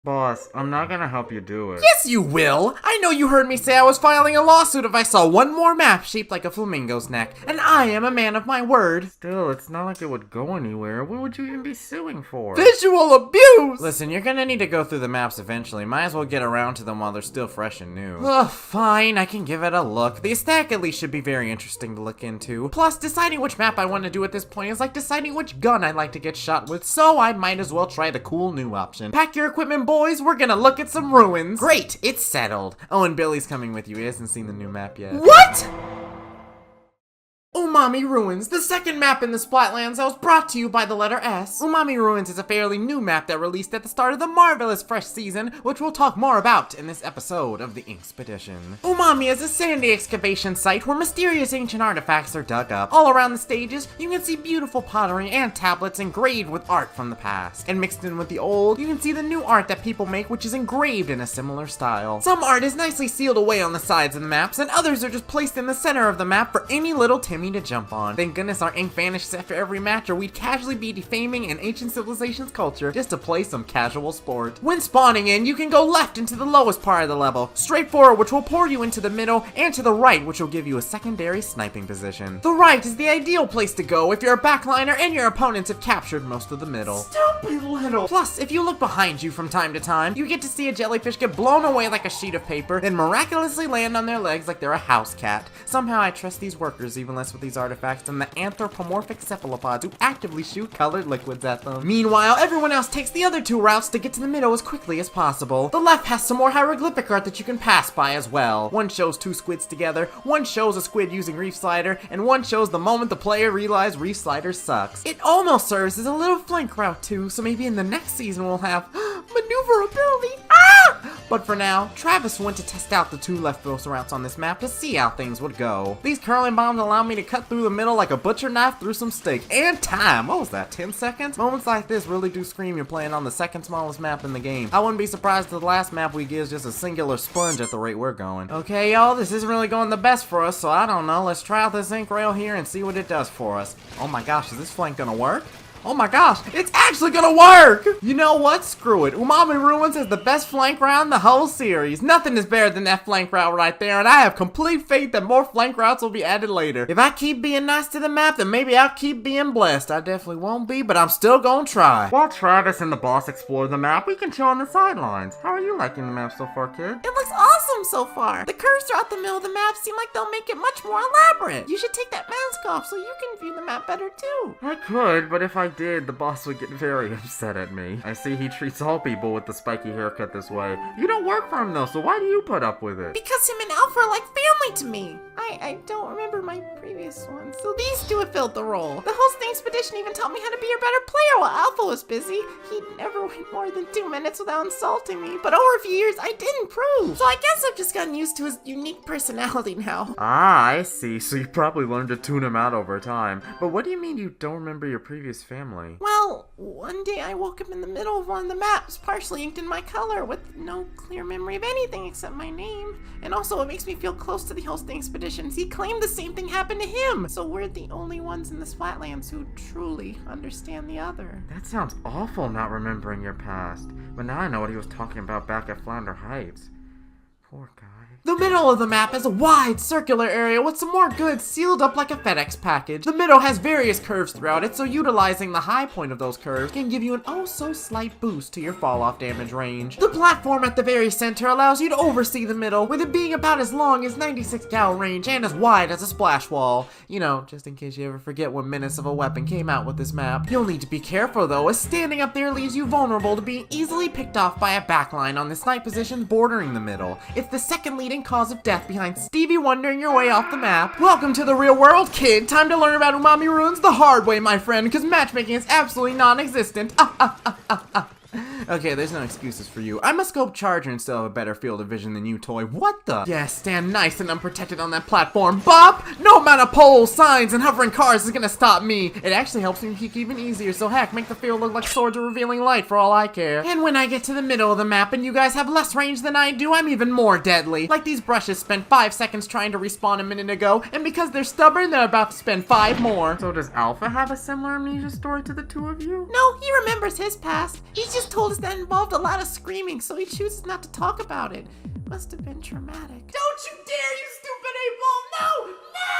Boss, I'm not gonna help you do it. Yes, you will! I know you heard me say I was filing a lawsuit if I saw one more map shaped like a flamingo's neck, and I am a man of my word. Still, it's not like it would go anywhere. What would you even be suing for? Visual abuse! Listen, you're gonna need to go through the maps eventually. Might as well get around to them while they're still fresh and new. Ugh, fine, I can give it a look. The aesthetic at least should be very interesting to look into. Plus, deciding which map I want to do at this point is like deciding which gun I'd like to get shot with, so I might as well try the cool new option. Pack your equipment, boys, we're gonna look at some ruins. Great, it's settled. Oh, and Billy's coming with you. He hasn't seen the new map yet. What? Umami Ruins, the second map in the Splatlands that was brought to you by the letter S. Umami Ruins is a fairly new map that released at the start of the marvelous fresh season, which we'll talk more about in this episode of the Inkspedition. Umami is a sandy excavation site where mysterious ancient artifacts are dug up. All around the stages, you can see beautiful pottery and tablets engraved with art from the past. And mixed in with the old, you can see the new art that people make, which is engraved in a similar style. Some art is nicely sealed away on the sides of the maps, and others are just placed in the center of the map for any little Timmy to jump on. Thank goodness our ink vanishes after every match, or we'd casually be defaming an ancient civilization's culture just to play some casual sport. When spawning in, you can go left into the lowest part of the level, straight forward, which will pour you into the middle, and to the right, which will give you a secondary sniping position. The right is the ideal place to go if you're a backliner and your opponents have captured most of the middle. Stupid little! Plus, if you look behind you from time to time, you get to see a jellyfish get blown away like a sheet of paper, then miraculously land on their legs like they're a house cat. Somehow I trust these workers even less with these artifacts than the anthropomorphic cephalopods who actively shoot colored liquids at them. Meanwhile, everyone else takes the other two routes to get to the middle as quickly as possible. The left has some more hieroglyphic art that you can pass by as well. One shows two squids together, one shows a squid using Reef Slider, and one shows the moment the player realized Reef Slider sucks. It almost serves as a little flank route too, so maybe in the next season we'll have maneuverability. But for now, Travis went to test out the two leftmost routes on this map to see how things would go. These curling bombs allow me to cut through the middle like a butcher knife through some steak. And time! What was that, 10 seconds? Moments like this really do scream you're playing on the second smallest map in the game. I wouldn't be surprised if the last map we get is just a singular sponge at the rate we're going. Okay, y'all, this isn't really going the best for us, so I don't know. Let's try out this ink rail here and see what it does for us. Oh my gosh, is this flank gonna work? Oh my gosh, it's actually gonna work! You know what? Screw it. Umami Ruins is the best flank route in the whole series. Nothing is better than that flank route right there, and I have complete faith that more flank routes will be added later. If I keep being nice to the map, then maybe I'll keep being blessed. I definitely won't be, but I'm still gonna try. While Travis and the boss explore the map, we can chill on the sidelines. How are you liking the map so far, kid? It looks awesome so far. The curves throughout the middle of the map seem like they'll make it much more elaborate. You should take that mask off so you can view the map better too. I could, but if I did, the boss would get very upset at me. I see he treats all people with the spiky haircut this way. You don't work for him though, so why do you put up with it? Because him and Alpha are like family to me. I don't remember my previous ones, so these two have filled the role. The host Inkspedition even taught me how to be a better player while Alpha was busy. He never went more than 2 minutes without insulting me, but over a few years I did improve. So I guess I've just gotten used to his unique personality now. Ah, I see. So you probably learned to tune him out over time. But what do you mean you don't remember your previous family? Well, one day I woke up in the middle of one of the maps, partially inked in my color, with no clear memory of anything except my name. And also, it makes me feel close to the host Expeditions. He claimed the same thing happened to him, so we're the only ones in the Splatlands who truly understand the other. That sounds awful not remembering your past. But now I know what he was talking about back at Flounder Heights. Poor guy. The middle of the map is a wide, circular area with some more goods sealed up like a FedEx package. The middle has various curves throughout it, so utilizing the high point of those curves can give you an oh-so-slight boost to your fall-off damage range. The platform at the very center allows you to oversee the middle, with it being about as long as 96 gal range and as wide as a splash wall. You know, just in case you ever forget what menace of a weapon came out with this map. You'll need to be careful though, as standing up there leaves you vulnerable to being easily picked off by a backline on the snipe position bordering the middle. It's the second leading cause of death behind Stevie wandering your way off the map. Welcome to the real world, kid. Time to learn about Umami Ruins the hard way, my friend, because matchmaking is absolutely non-existent. Okay, there's no excuses for you. I'm a scope charger and still have a better field of vision than you, toy. What the? Yeah, stand nice and unprotected on that platform. Bop! No amount of poles, signs, and hovering cars is gonna stop me. It actually helps me peek even easier, so heck, make the field look like swords or revealing light for all I care. And when I get to the middle of the map and you guys have less range than I do, I'm even more deadly. Like these brushes spent 5 seconds trying to respawn a minute ago, and because they're stubborn, they're about to spend 5 more. So does Alpha have a similar amnesia story to the two of you? No, he remembers his past. He's just told us that involved a lot of screaming, so he chooses not to talk about it. Must have been traumatic. Don't you dare, you stupid 8-ball! No!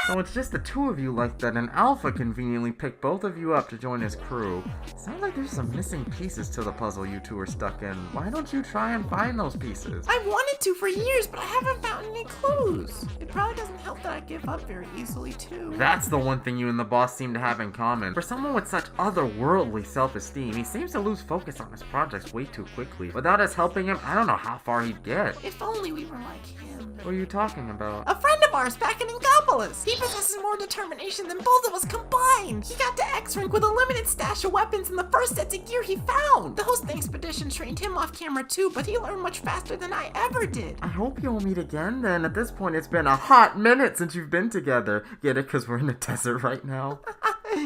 So it's just the two of you like that, and Alpha conveniently picked both of you up to join his crew. Sounds like there's some missing pieces to the puzzle you two are stuck in. Why don't you try and find those pieces? I've wanted to for years, but I haven't found any clues. It probably doesn't help that I give up very easily, too. That's the one thing you and the boss seem to have in common. For someone with such otherworldly self-esteem, he seems to lose focus on his projects way too quickly. Without us helping him, I don't know how far he'd get. If only we were like him. What are you talking about? A friend of ours back in Inkopolis. He possesses more determination than both of us combined. He got to X rank with a limited stash of weapons in the first sets of gear he found. The host of the Inkspedition trained him off camera too, but he learned much faster than I ever did. I hope you'll meet again then. At this point, it's been a hot minute since you've been together. Get it? Because we're in the desert right now.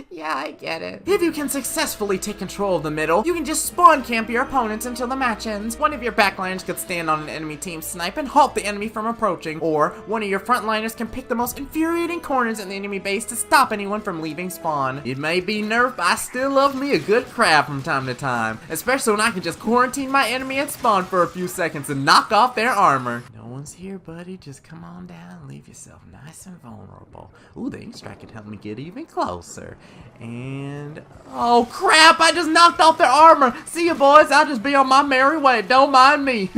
Yeah, I get it. If you can successfully take control of the middle, you can just spawn camp your opponents until the match ends. One of your backliners could stand on an enemy team's snipe and halt the enemy from approaching, or one of your frontliners can pick the most infuriating corners in the enemy base to stop anyone from leaving spawn. It may be nerfed, but I still love me a good crab from time to time, especially when I can just quarantine my enemy at spawn for a few seconds and knock off their armor. No one's here, buddy. Just come on down and leave yourself nice and vulnerable. Ooh, the ink strike can help me get even closer. And oh crap, I just knocked off their armor. See you boys, I'll just be on my merry way, don't mind me.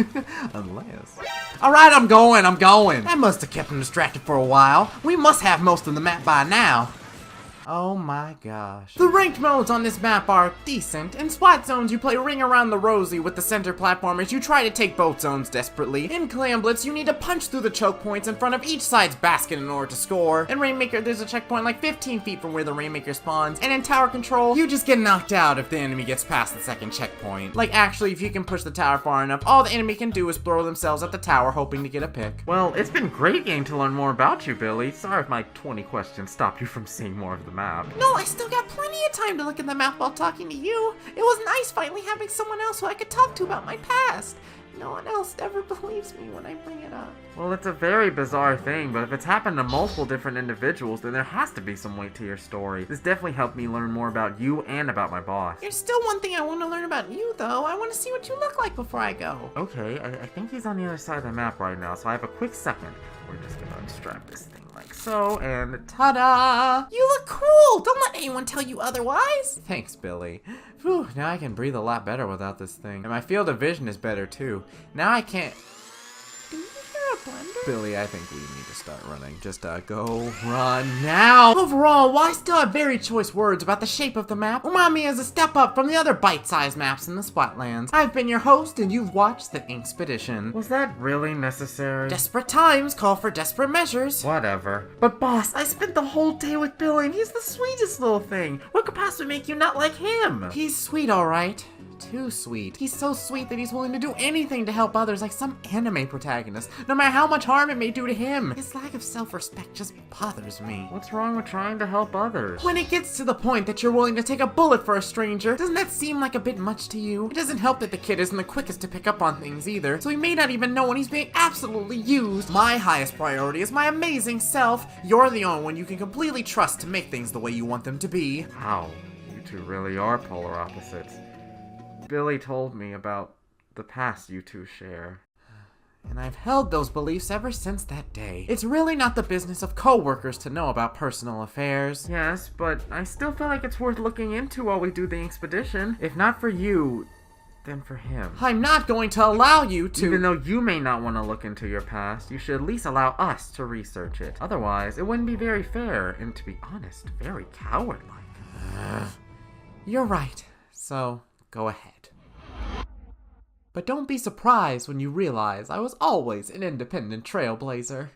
Unless alright, I'm going. That must have kept him distracted for a while. We must have most of the map by now. Oh my gosh. The ranked modes on this map are decent. In SWAT zones, you play Ring Around the Rosie with the center platform as you try to take both zones desperately. In Clan Blitz, you need to punch through the choke points in front of each side's basket in order to score. In Rainmaker, there's a checkpoint like 15 feet from where the Rainmaker spawns. And in Tower Control, you just get knocked out if the enemy gets past the second checkpoint. Like actually, if you can push the tower far enough, all the enemy can do is throw themselves at the tower hoping to get a pick. Well, it's been great getting to learn more about you, Billy. Sorry if my 20 questions stopped you from seeing more of the map. No, I still got plenty of time to look at the map while talking to you. It was nice finally having someone else who I could talk to about my past. No one else ever believes me when I bring it up. Well, it's a very bizarre thing, but if it's happened to multiple different individuals, then there has to be some weight to your story. This definitely helped me learn more about you and about my boss. There's still one thing I want to learn about you, though. I want to see what you look like before I go. Okay, I think he's on the other side of the map right now, so I have a quick second. We're just gonna unstrap this thing like so, and ta-da! You look cool! Don't let anyone tell you otherwise! Thanks, Billy. Whew, now I can breathe a lot better without this thing. And my field of vision is better, too. Now I can't... Do you hear a blender? Billy, I think we need to start running. Just, go run now! Overall, while I still have very choice words about the shape of the map, Umami is a step up from the other bite-sized maps in the Splatlands. I've been your host, and you've watched the Inkspedition. was that really necessary? Desperate times call for desperate measures. Whatever. But boss, I spent the whole day with Billy, and he's the sweetest little thing. What could possibly make you not like him? He's sweet, alright. Too sweet. He's so sweet that he's willing to do anything to help others, like some anime protagonist, no matter how much harm it may do to him. His lack of self-respect just bothers me. What's wrong with trying to help others? When it gets to the point that you're willing to take a bullet for a stranger, doesn't that seem like a bit much to you? It doesn't help that the kid isn't the quickest to pick up on things either, so he may not even know when he's being absolutely used. My highest priority is my amazing self. You're the only one you can completely trust to make things the way you want them to be. Wow, you two really are polar opposites. Billy told me about the past you two share. And I've held those beliefs ever since that day. It's really not the business of co-workers to know about personal affairs. Yes, but I still feel like it's worth looking into while we do the Inkspedition. If not for you, then for him. I'm not going to allow you to— Even though you may not want to look into your past, you should at least allow us to research it. Otherwise, it wouldn't be very fair, and to be honest, very coward-like. You're right. So, go ahead. But don't be surprised when you realize I was always an independent trailblazer.